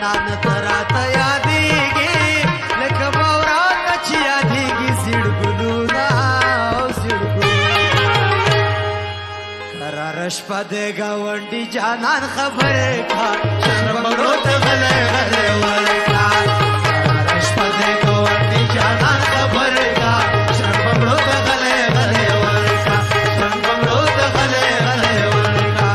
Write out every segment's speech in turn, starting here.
جانان ترات یادېږي لکه بورات چې یادېږي زیړ ګلونه او زیړ ګلونه قراره شپه د ګاونډي جانان خبرې کا شربنګړو ته غلی غلی ورکا قراره شپه د ګاونډي جانان خبرې کا شربنګړو ته غلی غلی ورکا شربنګړو ته غلی غلی ورکا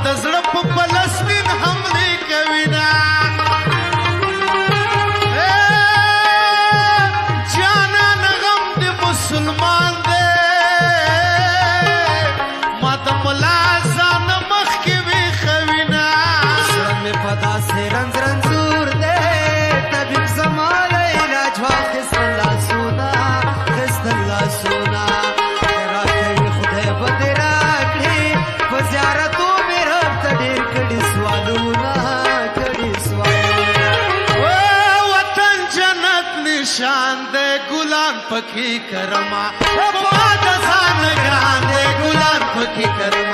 د زړه په فلسطین حملې کوي نه جانان غم د مسلمان دی ما د ملا ځان مخکې ویښوي نه زړه مې په داسې رنځ رنځور دی طبیب زما له علاج واخیستل لاسونه اخیستل لاسونه راکوي خدای به دې راکړي په زیارتو شان دے گلان پکی کرما باد سان گران دے گلان پکی کرما